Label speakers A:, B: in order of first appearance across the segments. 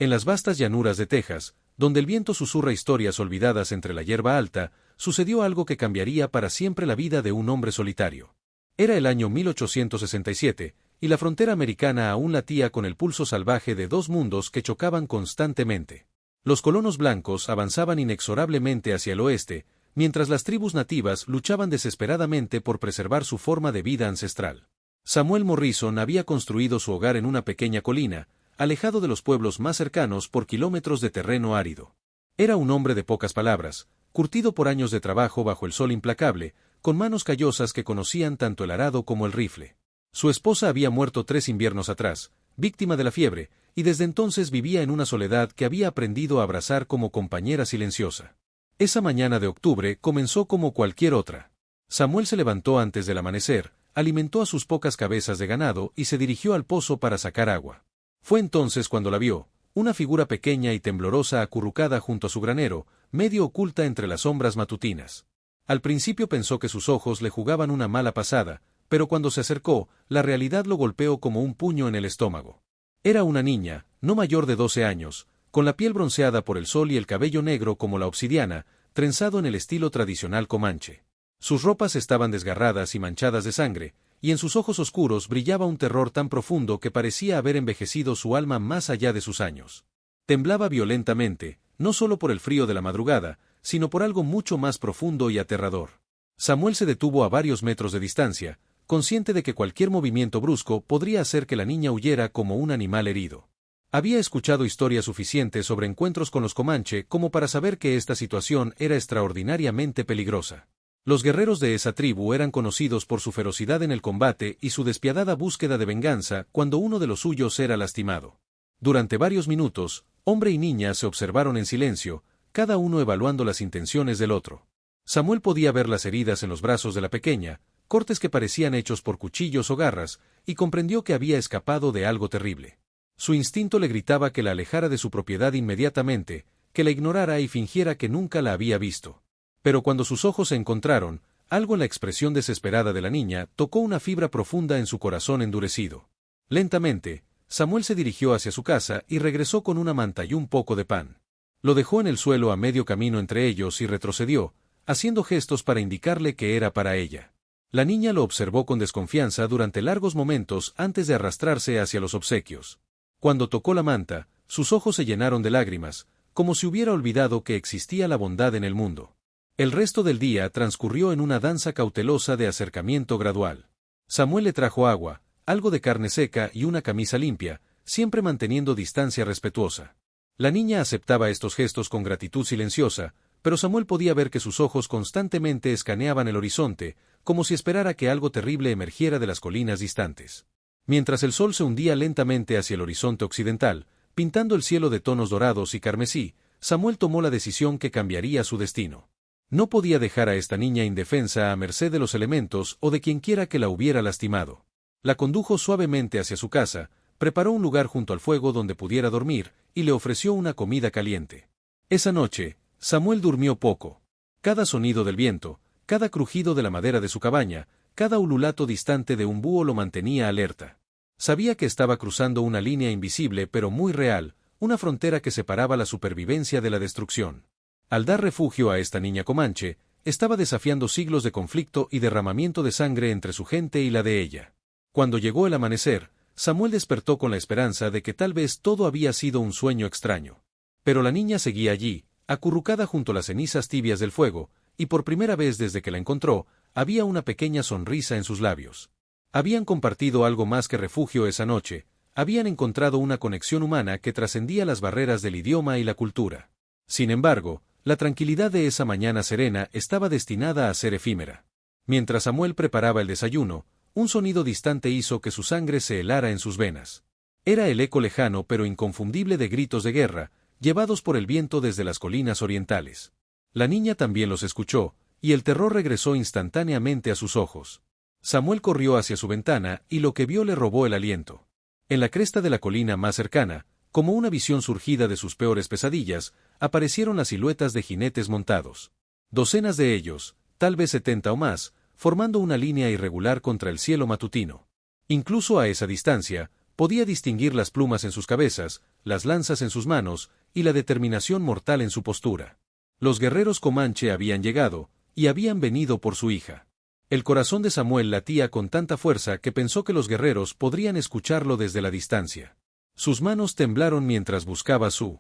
A: En las vastas llanuras de Texas, donde el viento susurra historias olvidadas entre la hierba alta, sucedió algo que cambiaría para siempre la vida de un hombre solitario. Era el año 1867, y la frontera americana aún latía con el pulso salvaje de dos mundos que chocaban constantemente. Los colonos blancos avanzaban inexorablemente hacia el oeste, mientras las tribus nativas luchaban desesperadamente por preservar su forma de vida ancestral. Samuel Morrison había construido su hogar en una pequeña colina, alejado de los pueblos más cercanos por kilómetros de terreno árido. Era un hombre de pocas palabras, curtido por años de trabajo bajo el sol implacable, con manos callosas que conocían tanto el arado como el rifle. Su esposa había muerto 3 inviernos atrás, víctima de la fiebre, y desde entonces vivía en una soledad que había aprendido a abrazar como compañera silenciosa. Esa mañana de octubre comenzó como cualquier otra. Samuel se levantó antes del amanecer, alimentó a sus pocas cabezas de ganado y se dirigió al pozo para sacar agua. Fue entonces cuando la vio, una figura pequeña y temblorosa acurrucada junto a su granero, medio oculta entre las sombras matutinas. Al principio pensó que sus ojos le jugaban una mala pasada, pero cuando se acercó, la realidad lo golpeó como un puño en el estómago. Era una niña, no mayor de 12 años, con la piel bronceada por el sol y el cabello negro como la obsidiana, trenzado en el estilo tradicional comanche. Sus ropas estaban desgarradas y manchadas de sangre, y en sus ojos oscuros brillaba un terror tan profundo que parecía haber envejecido su alma más allá de sus años. Temblaba violentamente, no solo por el frío de la madrugada, sino por algo mucho más profundo y aterrador. Samuel se detuvo a varios metros de distancia, consciente de que cualquier movimiento brusco podría hacer que la niña huyera como un animal herido. Había escuchado historias suficientes sobre encuentros con los Comanche como para saber que esta situación era extraordinariamente peligrosa. Los guerreros de esa tribu eran conocidos por su ferocidad en el combate y su despiadada búsqueda de venganza cuando uno de los suyos era lastimado. Durante varios minutos, hombre y niña se observaron en silencio, cada uno evaluando las intenciones del otro. Samuel podía ver las heridas en los brazos de la pequeña, cortes que parecían hechos por cuchillos o garras, y comprendió que había escapado de algo terrible. Su instinto le gritaba que la alejara de su propiedad inmediatamente, que la ignorara y fingiera que nunca la había visto. Pero cuando sus ojos se encontraron, algo en la expresión desesperada de la niña tocó una fibra profunda en su corazón endurecido. Lentamente, Samuel se dirigió hacia su casa y regresó con una manta y un poco de pan. Lo dejó en el suelo a medio camino entre ellos y retrocedió, haciendo gestos para indicarle que era para ella. La niña lo observó con desconfianza durante largos momentos antes de arrastrarse hacia los obsequios. Cuando tocó la manta, sus ojos se llenaron de lágrimas, como si hubiera olvidado que existía la bondad en el mundo. El resto del día transcurrió en una danza cautelosa de acercamiento gradual. Samuel le trajo agua, algo de carne seca y una camisa limpia, siempre manteniendo distancia respetuosa. La niña aceptaba estos gestos con gratitud silenciosa, pero Samuel podía ver que sus ojos constantemente escaneaban el horizonte, como si esperara que algo terrible emergiera de las colinas distantes. Mientras el sol se hundía lentamente hacia el horizonte occidental, pintando el cielo de tonos dorados y carmesí, Samuel tomó la decisión que cambiaría su destino. No podía dejar a esta niña indefensa a merced de los elementos o de quienquiera que la hubiera lastimado. La condujo suavemente hacia su casa, preparó un lugar junto al fuego donde pudiera dormir, y le ofreció una comida caliente. Esa noche, Samuel durmió poco. Cada sonido del viento, cada crujido de la madera de su cabaña, cada ululato distante de un búho lo mantenía alerta. Sabía que estaba cruzando una línea invisible pero muy real, una frontera que separaba la supervivencia de la destrucción. Al dar refugio a esta niña comanche, estaba desafiando siglos de conflicto y derramamiento de sangre entre su gente y la de ella. Cuando llegó el amanecer, Samuel despertó con la esperanza de que tal vez todo había sido un sueño extraño. Pero la niña seguía allí, acurrucada junto a las cenizas tibias del fuego, y por primera vez desde que la encontró, había una pequeña sonrisa en sus labios. Habían compartido algo más que refugio esa noche, habían encontrado una conexión humana que trascendía las barreras del idioma y la cultura. Sin embargo, la tranquilidad de esa mañana serena estaba destinada a ser efímera. Mientras Samuel preparaba el desayuno, un sonido distante hizo que su sangre se helara en sus venas. Era el eco lejano pero inconfundible de gritos de guerra, llevados por el viento desde las colinas orientales. La niña también los escuchó, y el terror regresó instantáneamente a sus ojos. Samuel corrió hacia su ventana y lo que vio le robó el aliento. En la cresta de la colina más cercana, como una visión surgida de sus peores pesadillas, aparecieron las siluetas de jinetes montados. Docenas de ellos, tal vez 70 o más, formando una línea irregular contra el cielo matutino. Incluso a esa distancia, podía distinguir las plumas en sus cabezas, las lanzas en sus manos, y la determinación mortal en su postura. Los guerreros comanche habían llegado, y habían venido por su hija. El corazón de Samuel latía con tanta fuerza que pensó que los guerreros podrían escucharlo desde la distancia. Sus manos temblaron mientras buscaba su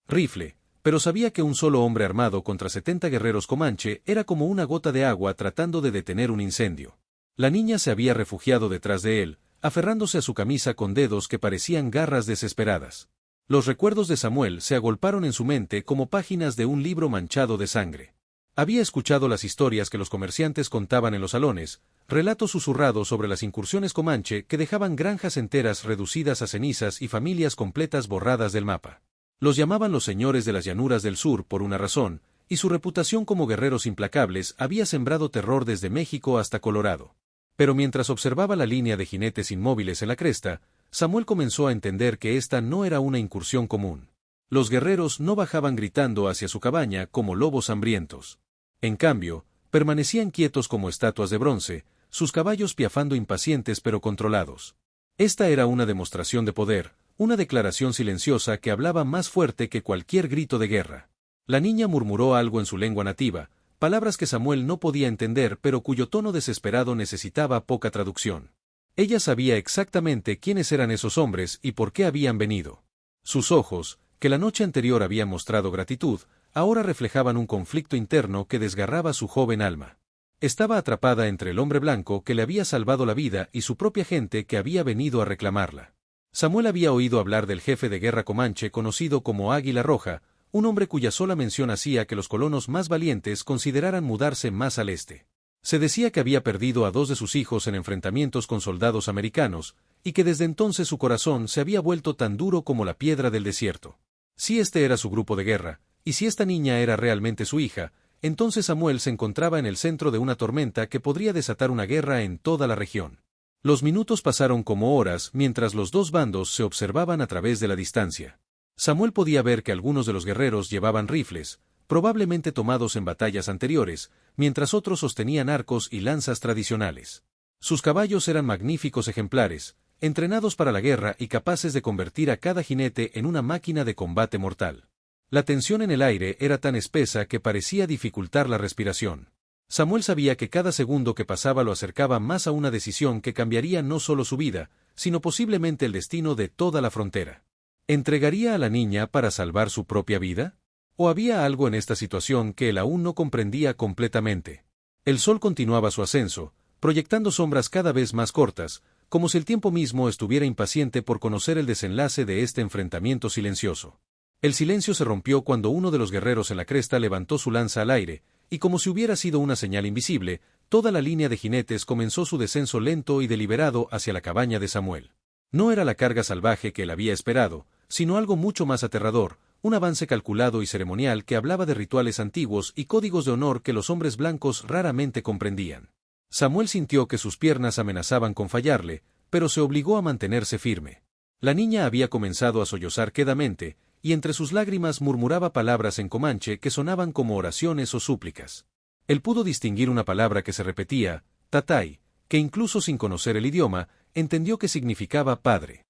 A: rifle, pero sabía que un solo hombre armado contra 70 guerreros comanche era como una gota de agua tratando de detener un incendio. La niña se había refugiado detrás de él, aferrándose a su camisa con dedos que parecían garras desesperadas. Los recuerdos de Samuel se agolparon en su mente como páginas de un libro manchado de sangre. Había escuchado las historias que los comerciantes contaban en los salones, relatos susurrados sobre las incursiones comanche que dejaban granjas enteras reducidas a cenizas y familias completas borradas del mapa. Los llamaban los señores de las llanuras del sur por una razón, y su reputación como guerreros implacables había sembrado terror desde México hasta Colorado. Pero mientras observaba la línea de jinetes inmóviles en la cresta, Samuel comenzó a entender que esta no era una incursión común. Los guerreros no bajaban gritando hacia su cabaña como lobos hambrientos. En cambio, permanecían quietos como estatuas de bronce, sus caballos piafando impacientes pero controlados. Esta era una demostración de poder, una declaración silenciosa que hablaba más fuerte que cualquier grito de guerra. La niña murmuró algo en su lengua nativa, palabras que Samuel no podía entender pero cuyo tono desesperado necesitaba poca traducción. Ella sabía exactamente quiénes eran esos hombres y por qué habían venido. Sus ojos, que la noche anterior habían mostrado gratitud, ahora reflejaban un conflicto interno que desgarraba su joven alma. Estaba atrapada entre el hombre blanco que le había salvado la vida y su propia gente que había venido a reclamarla. Samuel había oído hablar del jefe de guerra comanche conocido como Águila Roja, un hombre cuya sola mención hacía que los colonos más valientes consideraran mudarse más al este. Se decía que había perdido a 2 de sus hijos en enfrentamientos con soldados americanos, y que desde entonces su corazón se había vuelto tan duro como la piedra del desierto. Si este era su grupo de guerra, y si esta niña era realmente su hija, entonces Samuel se encontraba en el centro de una tormenta que podría desatar una guerra en toda la región. Los minutos pasaron como horas mientras los dos bandos se observaban a través de la distancia. Samuel podía ver que algunos de los guerreros llevaban rifles, probablemente tomados en batallas anteriores, mientras otros sostenían arcos y lanzas tradicionales. Sus caballos eran magníficos ejemplares, entrenados para la guerra y capaces de convertir a cada jinete en una máquina de combate mortal. La tensión en el aire era tan espesa que parecía dificultar la respiración. Samuel sabía que cada segundo que pasaba lo acercaba más a una decisión que cambiaría no solo su vida, sino posiblemente el destino de toda la frontera. ¿Entregaría a la niña para salvar su propia vida? ¿O había algo en esta situación que él aún no comprendía completamente? El sol continuaba su ascenso, proyectando sombras cada vez más cortas, como si el tiempo mismo estuviera impaciente por conocer el desenlace de este enfrentamiento silencioso. El silencio se rompió cuando uno de los guerreros en la cresta levantó su lanza al aire, y como si hubiera sido una señal invisible, toda la línea de jinetes comenzó su descenso lento y deliberado hacia la cabaña de Samuel. No era la carga salvaje que él había esperado, sino algo mucho más aterrador, un avance calculado y ceremonial que hablaba de rituales antiguos y códigos de honor que los hombres blancos raramente comprendían. Samuel sintió que sus piernas amenazaban con fallarle, pero se obligó a mantenerse firme. La niña había comenzado a sollozar quedamente, y entre sus lágrimas murmuraba palabras en comanche que sonaban como oraciones o súplicas. Él pudo distinguir una palabra que se repetía, tatay, que incluso sin conocer el idioma, entendió que significaba padre.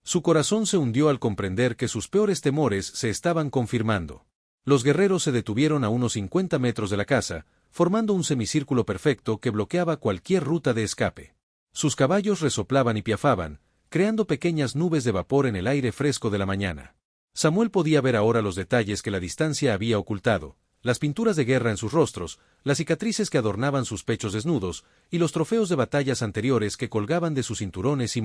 A: Su corazón se hundió al comprender que sus peores temores se estaban confirmando. Los guerreros se detuvieron a unos 50 metros de la casa, formando un semicírculo perfecto que bloqueaba cualquier ruta de escape. Sus caballos resoplaban y piafaban, creando pequeñas nubes de vapor en el aire fresco de la mañana. Samuel podía ver ahora los detalles que la distancia había ocultado, las pinturas de guerra en sus rostros, las cicatrices que adornaban sus pechos desnudos, y los trofeos de batallas anteriores que colgaban de sus cinturones y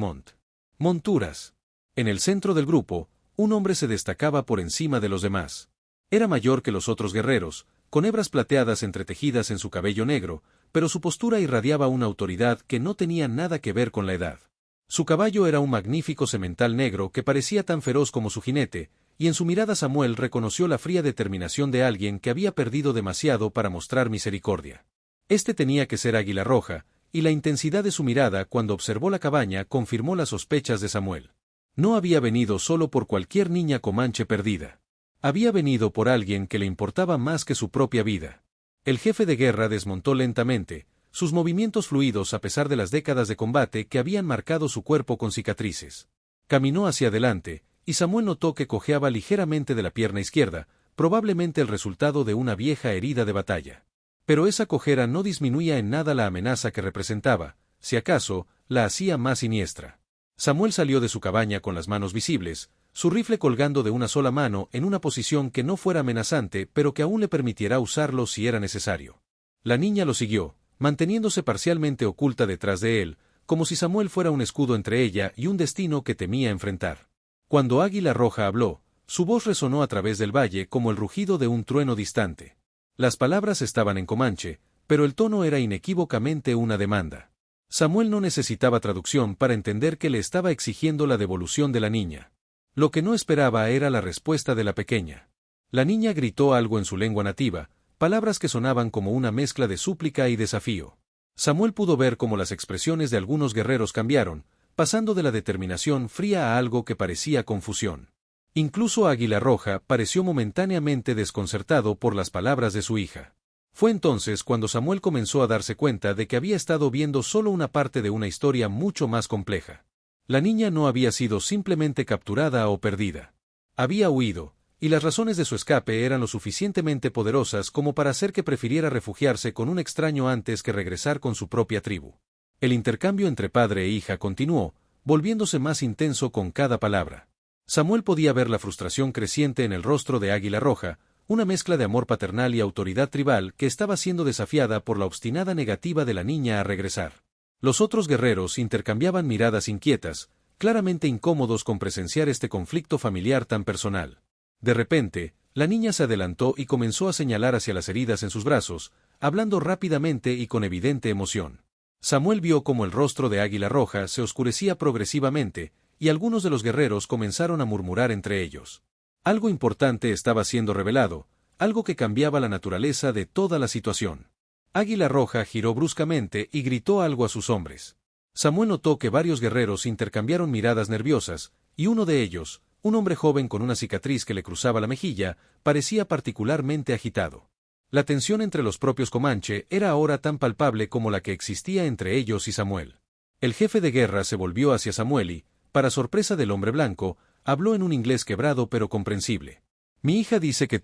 A: monturas. En el centro del grupo, un hombre se destacaba por encima de los demás. Era mayor que los otros guerreros, con hebras plateadas entretejidas en su cabello negro, pero su postura irradiaba una autoridad que no tenía nada que ver con la edad. Su caballo era un magnífico semental negro que parecía tan feroz como su jinete, y en su mirada Samuel reconoció la fría determinación de alguien que había perdido demasiado para mostrar misericordia. Este tenía que ser Águila Roja, y la intensidad de su mirada cuando observó la cabaña confirmó las sospechas de Samuel. No había venido solo por cualquier niña comanche perdida. Había venido por alguien que le importaba más que su propia vida. El jefe de guerra desmontó lentamente, sus movimientos fluidos a pesar de las décadas de combate que habían marcado su cuerpo con cicatrices. Caminó hacia adelante, y Samuel notó que cojeaba ligeramente de la pierna izquierda, probablemente el resultado de una vieja herida de batalla. Pero esa cojera no disminuía en nada la amenaza que representaba, si acaso, la hacía más siniestra. Samuel salió de su cabaña con las manos visibles, su rifle colgando de una sola mano en una posición que no fuera amenazante pero que aún le permitiera usarlo si era necesario. La niña lo siguió, manteniéndose parcialmente oculta detrás de él, como si Samuel fuera un escudo entre ella y un destino que temía enfrentar. Cuando Águila Roja habló, su voz resonó a través del valle como el rugido de un trueno distante. Las palabras estaban en comanche, pero el tono era inequívocamente una demanda. Samuel no necesitaba traducción para entender que le estaba exigiendo la devolución de la niña. Lo que no esperaba era la respuesta de la pequeña. La niña gritó algo en su lengua nativa, palabras que sonaban como una mezcla de súplica y desafío. Samuel pudo ver cómo las expresiones de algunos guerreros cambiaron, pasando de la determinación fría a algo que parecía confusión. Incluso Águila Roja pareció momentáneamente desconcertado por las palabras de su hija. Fue entonces cuando Samuel comenzó a darse cuenta de que había estado viendo solo una parte de una historia mucho más compleja. La niña no había sido simplemente capturada o perdida. Había huido, y las razones de su escape eran lo suficientemente poderosas como para hacer que prefiriera refugiarse con un extraño antes que regresar con su propia tribu. El intercambio entre padre e hija continuó, volviéndose más intenso con cada palabra. Samuel podía ver la frustración creciente en el rostro de Águila Roja, una mezcla de amor paternal y autoridad tribal que estaba siendo desafiada por la obstinada negativa de la niña a regresar. Los otros guerreros intercambiaban miradas inquietas, claramente incómodos con presenciar este conflicto familiar tan personal. De repente, la niña se adelantó y comenzó a señalar hacia las heridas en sus brazos, hablando rápidamente y con evidente emoción. Samuel vio cómo el rostro de Águila Roja se oscurecía progresivamente, y algunos de los guerreros comenzaron a murmurar entre ellos. Algo importante estaba siendo revelado, algo que cambiaba la naturaleza de toda la situación. Águila Roja giró bruscamente y gritó algo a sus hombres. Samuel notó que varios guerreros intercambiaron miradas nerviosas, y uno de ellos, un hombre joven con una cicatriz que le cruzaba la mejilla, parecía particularmente agitado. La tensión entre los propios Comanche era ahora tan palpable como la que existía entre ellos y Samuel. El jefe de guerra se volvió hacia Samuel y, para sorpresa del hombre blanco, habló en un inglés quebrado pero comprensible. Mi hija dice que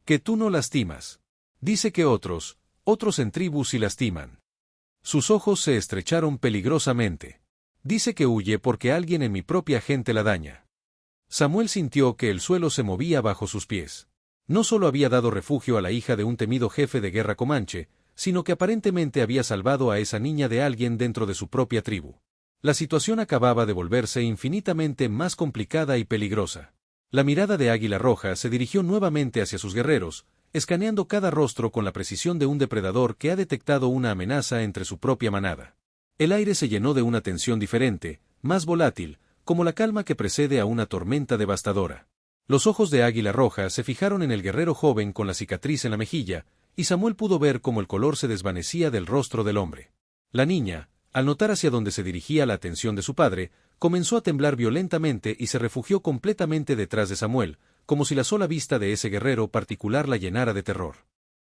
A: que tú no lastimas. Dice que otros en tribu sí lastiman. Sus ojos se estrecharon peligrosamente. Dice que huye porque alguien en mi propia gente la daña. Samuel sintió que el suelo se movía bajo sus pies. No solo había dado refugio a la hija de un temido jefe de guerra comanche, sino que aparentemente había salvado a esa niña de alguien dentro de su propia tribu. La situación acababa de volverse infinitamente más complicada y peligrosa. La mirada de Águila Roja se dirigió nuevamente hacia sus guerreros, escaneando cada rostro con la precisión de un depredador que ha detectado una amenaza entre su propia manada. El aire se llenó de una tensión diferente, más volátil, como la calma que precede a una tormenta devastadora. Los ojos de Águila Roja se fijaron en el guerrero joven con la cicatriz en la mejilla, y Samuel pudo ver cómo el color se desvanecía del rostro del hombre. La niña, al notar hacia dónde se dirigía la atención de su padre, comenzó a temblar violentamente y se refugió completamente detrás de Samuel, como si la sola vista de ese guerrero particular la llenara de terror.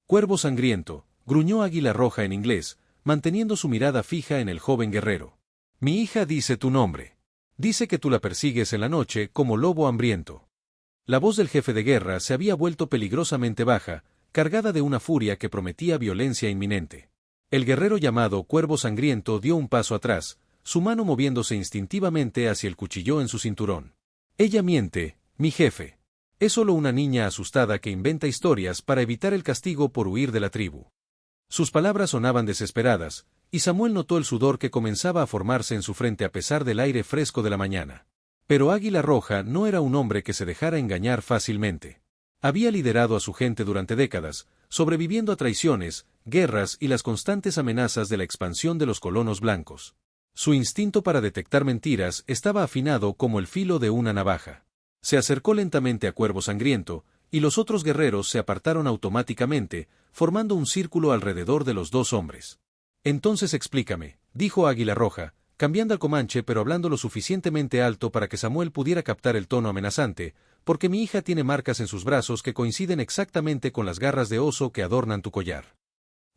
A: Cuervo sangriento, gruñó Águila Roja en inglés, manteniendo su mirada fija en el joven guerrero. Mi hija dice tu nombre. Dice que tú la persigues en la noche como lobo hambriento. La voz del jefe de guerra se había vuelto peligrosamente baja, cargada de una furia que prometía violencia inminente. El guerrero llamado Cuervo Sangriento dio un paso atrás, su mano moviéndose instintivamente hacia el cuchillo en su cinturón. Ella miente, mi jefe. Es solo una niña asustada que inventa historias para evitar el castigo por huir de la tribu. Sus palabras sonaban desesperadas, y Samuel notó el sudor que comenzaba a formarse en su frente a pesar del aire fresco de la mañana. Pero Águila Roja no era un hombre que se dejara engañar fácilmente. Había liderado a su gente durante décadas, sobreviviendo a traiciones, guerras y las constantes amenazas de la expansión de los colonos blancos. Su instinto para detectar mentiras estaba afinado como el filo de una navaja. Se acercó lentamente a Cuervo Sangriento, y los otros guerreros se apartaron automáticamente, formando un círculo alrededor de los dos hombres. Entonces explícame, dijo Águila Roja, cambiando al comanche pero hablando lo suficientemente alto para que Samuel pudiera captar el tono amenazante, porque mi hija tiene marcas en sus brazos que coinciden exactamente con las garras de oso que adornan tu collar.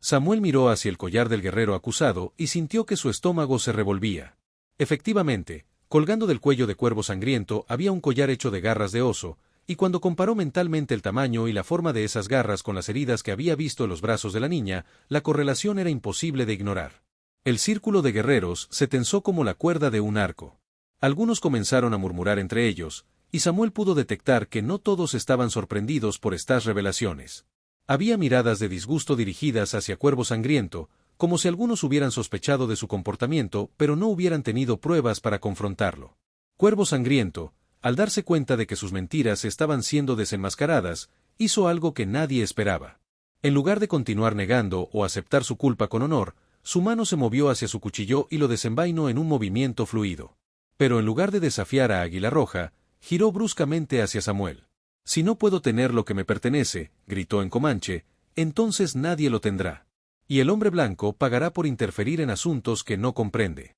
A: Samuel miró hacia el collar del guerrero acusado y sintió que su estómago se revolvía. Efectivamente, Colgando del cuello de Cuervo Sangriento había un collar hecho de garras de oso, y cuando comparó mentalmente el tamaño y la forma de esas garras con las heridas que había visto en los brazos de la niña, la correlación era imposible de ignorar. El círculo de guerreros se tensó como la cuerda de un arco. Algunos comenzaron a murmurar entre ellos, y Samuel pudo detectar que no todos estaban sorprendidos por estas revelaciones. Había miradas de disgusto dirigidas hacia Cuervo Sangriento, como si algunos hubieran sospechado de su comportamiento, pero no hubieran tenido pruebas para confrontarlo. Cuervo Sangriento, al darse cuenta de que sus mentiras estaban siendo desenmascaradas, hizo algo que nadie esperaba. En lugar de continuar negando o aceptar su culpa con honor, su mano se movió hacia su cuchillo y lo desenvainó en un movimiento fluido. Pero en lugar de desafiar a Águila Roja, giró bruscamente hacia Samuel. «Si no puedo tener lo que me pertenece», gritó en comanche, «entonces nadie lo tendrá. Y el hombre blanco pagará por interferir en asuntos que no comprende».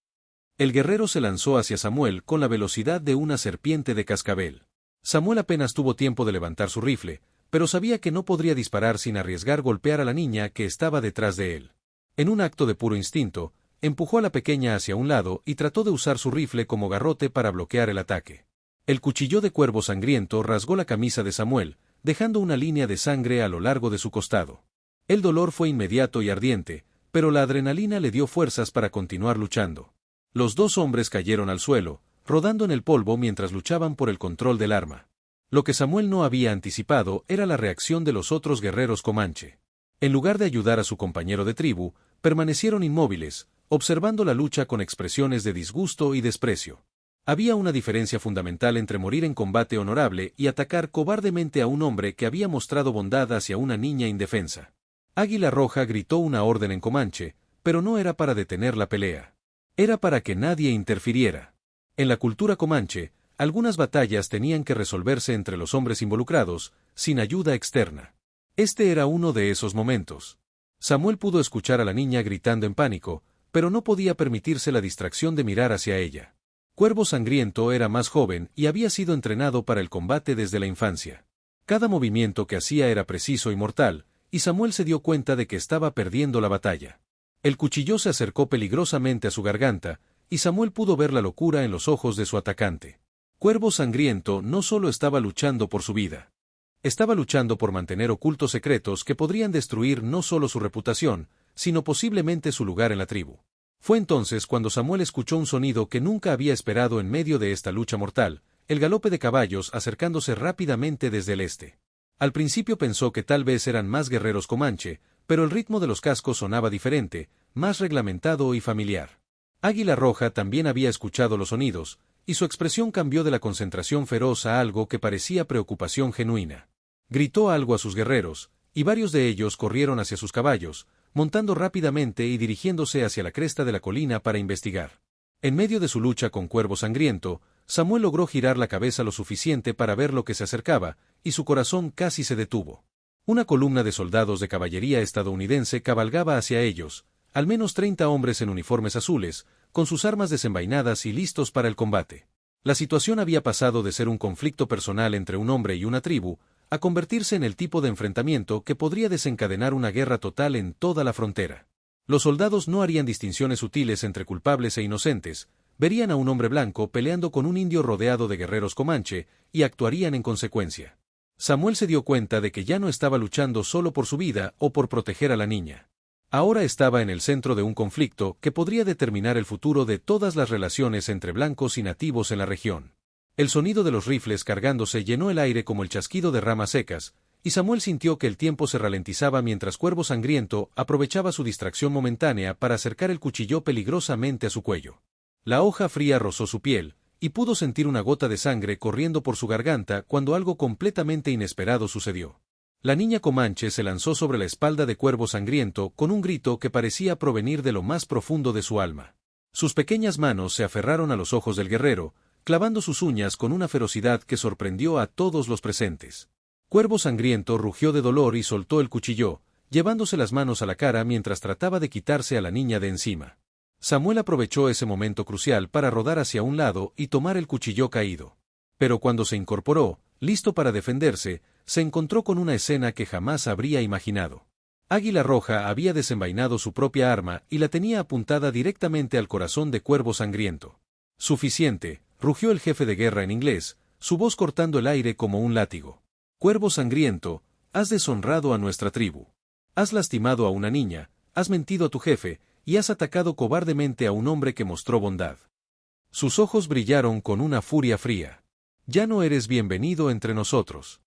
A: El guerrero se lanzó hacia Samuel con la velocidad de una serpiente de cascabel. Samuel apenas tuvo tiempo de levantar su rifle, pero sabía que no podría disparar sin arriesgar golpear a la niña que estaba detrás de él. En un acto de puro instinto, empujó a la pequeña hacia un lado y trató de usar su rifle como garrote para bloquear el ataque. El cuchillo de Cuervo Sangriento rasgó la camisa de Samuel, dejando una línea de sangre a lo largo de su costado. El dolor fue inmediato y ardiente, pero la adrenalina le dio fuerzas para continuar luchando. Los dos hombres cayeron al suelo, rodando en el polvo mientras luchaban por el control del arma. Lo que Samuel no había anticipado era la reacción de los otros guerreros comanche. En lugar de ayudar a su compañero de tribu, permanecieron inmóviles, observando la lucha con expresiones de disgusto y desprecio. Había una diferencia fundamental entre morir en combate honorable y atacar cobardemente a un hombre que había mostrado bondad hacia una niña indefensa. Águila Roja gritó una orden en comanche, pero no era para detener la pelea. Era para que nadie interfiriera. En la cultura comanche, algunas batallas tenían que resolverse entre los hombres involucrados, sin ayuda externa. Este era uno de esos momentos. Samuel pudo escuchar a la niña gritando en pánico, pero no podía permitirse la distracción de mirar hacia ella. Cuervo Sangriento era más joven y había sido entrenado para el combate desde la infancia. Cada movimiento que hacía era preciso y mortal, y Samuel se dio cuenta de que estaba perdiendo la batalla. El cuchillo se acercó peligrosamente a su garganta, y Samuel pudo ver la locura en los ojos de su atacante. Cuervo Sangriento no solo estaba luchando por su vida. Estaba luchando por mantener ocultos secretos que podrían destruir no solo su reputación, sino posiblemente su lugar en la tribu. Fue entonces cuando Samuel escuchó un sonido que nunca había esperado en medio de esta lucha mortal, el galope de caballos acercándose rápidamente desde el este. Al principio pensó que tal vez eran más guerreros comanche, pero el ritmo de los cascos sonaba diferente, más reglamentado y familiar. Águila Roja también había escuchado los sonidos, y su expresión cambió de la concentración feroz a algo que parecía preocupación genuina. Gritó algo a sus guerreros, y varios de ellos corrieron hacia sus caballos, montando rápidamente y dirigiéndose hacia la cresta de la colina para investigar. En medio de su lucha con Cuervo Sangriento, Samuel logró girar la cabeza lo suficiente para ver lo que se acercaba, y su corazón casi se detuvo. Una columna de soldados de caballería estadounidense cabalgaba hacia ellos, al menos 30 hombres en uniformes azules, con sus armas desenvainadas y listos para el combate. La situación había pasado de ser un conflicto personal entre un hombre y una tribu, a convertirse en el tipo de enfrentamiento que podría desencadenar una guerra total en toda la frontera. Los soldados no harían distinciones sutiles entre culpables e inocentes, verían a un hombre blanco peleando con un indio rodeado de guerreros comanche, y actuarían en consecuencia. Samuel se dio cuenta de que ya no estaba luchando solo por su vida o por proteger a la niña. Ahora estaba en el centro de un conflicto que podría determinar el futuro de todas las relaciones entre blancos y nativos en la región. El sonido de los rifles cargándose llenó el aire como el chasquido de ramas secas, y Samuel sintió que el tiempo se ralentizaba mientras Cuervo Sangriento aprovechaba su distracción momentánea para acercar el cuchillo peligrosamente a su cuello. La hoja fría rozó su piel, y pudo sentir una gota de sangre corriendo por su garganta cuando algo completamente inesperado sucedió. La niña comanche se lanzó sobre la espalda de Cuervo Sangriento con un grito que parecía provenir de lo más profundo de su alma. Sus pequeñas manos se aferraron a los ojos del guerrero, clavando sus uñas con una ferocidad que sorprendió a todos los presentes. Cuervo Sangriento rugió de dolor y soltó el cuchillo, llevándose las manos a la cara mientras trataba de quitarse a la niña de encima. Samuel aprovechó ese momento crucial para rodar hacia un lado y tomar el cuchillo caído. Pero cuando se incorporó, listo para defenderse, se encontró con una escena que jamás habría imaginado. Águila Roja había desenvainado su propia arma y la tenía apuntada directamente al corazón de Cuervo Sangriento. Suficiente, rugió el jefe de guerra en inglés, su voz cortando el aire como un látigo. Cuervo sangriento, has deshonrado a nuestra tribu. Has lastimado a una niña, has mentido a tu jefe, y has atacado cobardemente a un hombre que mostró bondad. Sus ojos brillaron con una furia fría. Ya no eres bienvenido entre nosotros.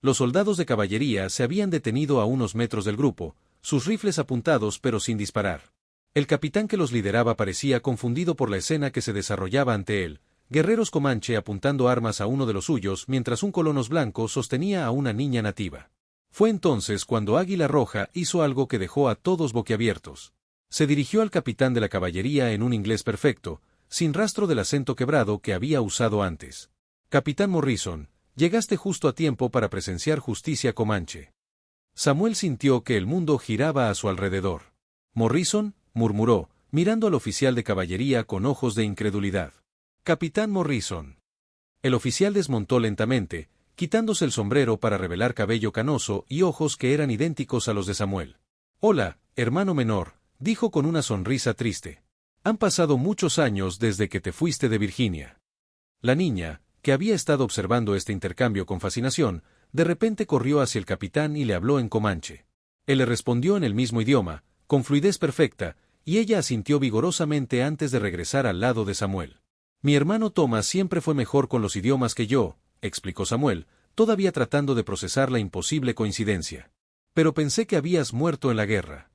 A: Los soldados de caballería se habían detenido a unos metros del grupo, sus rifles apuntados pero sin disparar. El capitán que los lideraba parecía confundido por la escena que se desarrollaba ante él, guerreros comanche apuntando armas a uno de los suyos mientras un colonos blanco sostenía a una niña nativa. Fue entonces cuando Águila Roja hizo algo que dejó a todos boquiabiertos. Se dirigió al capitán de la caballería en un inglés perfecto, sin rastro del acento quebrado que había usado antes. Capitán Morrison, llegaste justo a tiempo para presenciar justicia comanche. Samuel sintió que el mundo giraba a su alrededor. Morrison, murmuró, mirando al oficial de caballería con ojos de incredulidad. Capitán Morrison. El oficial desmontó lentamente, quitándose el sombrero para revelar cabello canoso y ojos que eran idénticos a los de Samuel. Hola, hermano menor, dijo con una sonrisa triste. Han pasado muchos años desde que te fuiste de Virginia. La niña, que había estado observando este intercambio con fascinación, de repente corrió hacia el capitán y le habló en comanche. Él le respondió en el mismo idioma, con fluidez perfecta, y ella asintió vigorosamente antes de regresar al lado de Samuel. Mi hermano Thomas siempre fue mejor con los idiomas que yo, explicó Samuel, todavía tratando de procesar la imposible coincidencia. Pero pensé que habías muerto en la guerra.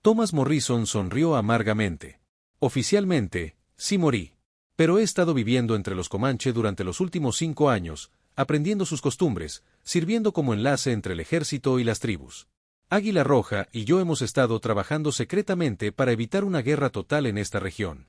A: Thomas Morrison sonrió amargamente. Oficialmente, sí morí. Pero he estado viviendo entre los comanche durante los últimos 5 años, aprendiendo sus costumbres, sirviendo como enlace entre el ejército y las tribus. Águila Roja y yo hemos estado trabajando secretamente para evitar una guerra total en esta región.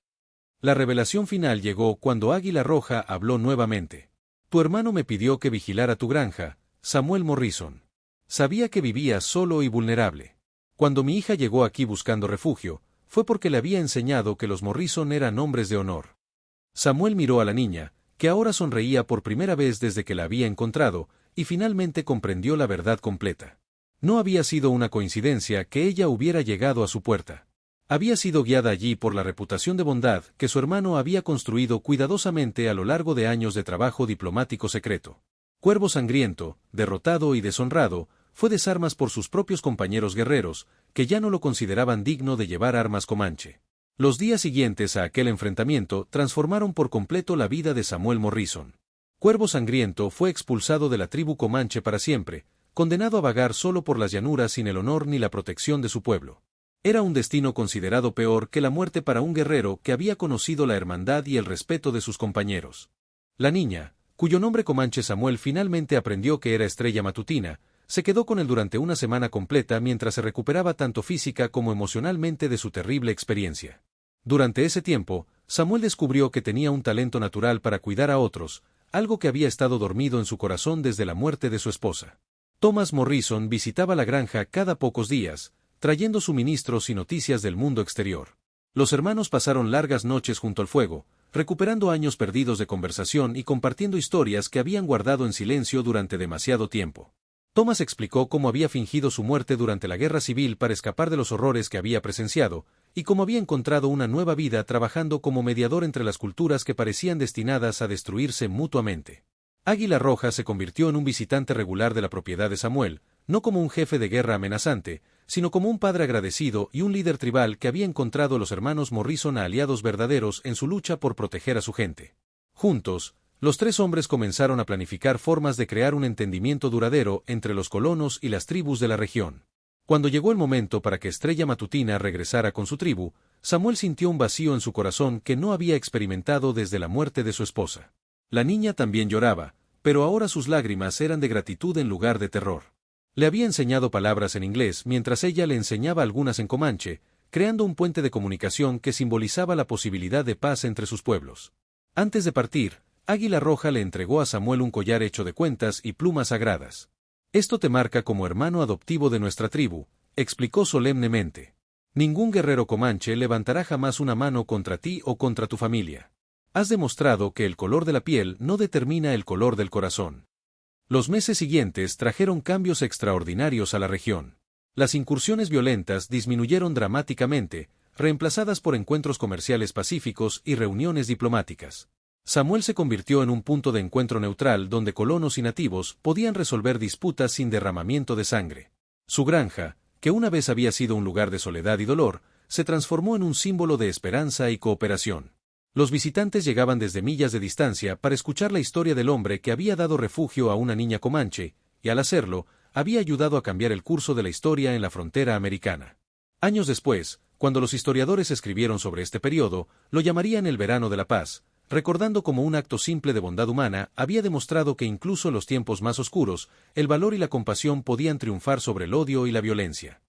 A: La revelación final llegó cuando Águila Roja habló nuevamente. Tu hermano me pidió que vigilara tu granja, Samuel Morrison. Sabía que vivías solo y vulnerable. Cuando mi hija llegó aquí buscando refugio, fue porque le había enseñado que los Morrison eran hombres de honor. Samuel miró a la niña, que ahora sonreía por primera vez desde que la había encontrado, y finalmente comprendió la verdad completa. No había sido una coincidencia que ella hubiera llegado a su puerta. Había sido guiada allí por la reputación de bondad que su hermano había construido cuidadosamente a lo largo de años de trabajo diplomático secreto. Cuervo sangriento, derrotado y deshonrado, fue desarmas por sus propios compañeros guerreros, que ya no lo consideraban digno de llevar armas comanche. Los días siguientes a aquel enfrentamiento transformaron por completo la vida de Samuel Morrison. Cuervo sangriento fue expulsado de la tribu comanche para siempre, condenado a vagar solo por las llanuras sin el honor ni la protección de su pueblo. Era un destino considerado peor que la muerte para un guerrero que había conocido la hermandad y el respeto de sus compañeros. La niña, cuyo nombre comanche Samuel finalmente aprendió que era Estrella Matutina, se quedó con él durante una semana completa mientras se recuperaba tanto física como emocionalmente de su terrible experiencia. Durante ese tiempo, Samuel descubrió que tenía un talento natural para cuidar a otros, algo que había estado dormido en su corazón desde la muerte de su esposa. Thomas Morrison visitaba la granja cada pocos días, trayendo suministros y noticias del mundo exterior. Los hermanos pasaron largas noches junto al fuego, recuperando años perdidos de conversación y compartiendo historias que habían guardado en silencio durante demasiado tiempo. Thomas explicó cómo había fingido su muerte durante la guerra civil para escapar de los horrores que había presenciado, y cómo había encontrado una nueva vida trabajando como mediador entre las culturas que parecían destinadas a destruirse mutuamente. Águila Roja se convirtió en un visitante regular de la propiedad de Samuel, no como un jefe de guerra amenazante, sino como un padre agradecido y un líder tribal que había encontrado a los hermanos Morrison a aliados verdaderos en su lucha por proteger a su gente. Juntos, los 3 hombres comenzaron a planificar formas de crear un entendimiento duradero entre los colonos y las tribus de la región. Cuando llegó el momento para que Estrella Matutina regresara con su tribu, Samuel sintió un vacío en su corazón que no había experimentado desde la muerte de su esposa. La niña también lloraba, pero ahora sus lágrimas eran de gratitud en lugar de terror. Le había enseñado palabras en inglés mientras ella le enseñaba algunas en comanche, creando un puente de comunicación que simbolizaba la posibilidad de paz entre sus pueblos. Antes de partir, Águila Roja le entregó a Samuel un collar hecho de cuentas y plumas sagradas. Esto te marca como hermano adoptivo de nuestra tribu, explicó solemnemente. Ningún guerrero comanche levantará jamás una mano contra ti o contra tu familia. Has demostrado que el color de la piel no determina el color del corazón. Los meses siguientes trajeron cambios extraordinarios a la región. Las incursiones violentas disminuyeron dramáticamente, reemplazadas por encuentros comerciales pacíficos y reuniones diplomáticas. Samuel se convirtió en un punto de encuentro neutral donde colonos y nativos podían resolver disputas sin derramamiento de sangre. Su granja, que una vez había sido un lugar de soledad y dolor, se transformó en un símbolo de esperanza y cooperación. Los visitantes llegaban desde millas de distancia para escuchar la historia del hombre que había dado refugio a una niña comanche, y al hacerlo, había ayudado a cambiar el curso de la historia en la frontera americana. Años después, cuando los historiadores escribieron sobre este periodo, lo llamarían el verano de la paz, recordando cómo un acto simple de bondad humana había demostrado que incluso en los tiempos más oscuros, el valor y la compasión podían triunfar sobre el odio y la violencia.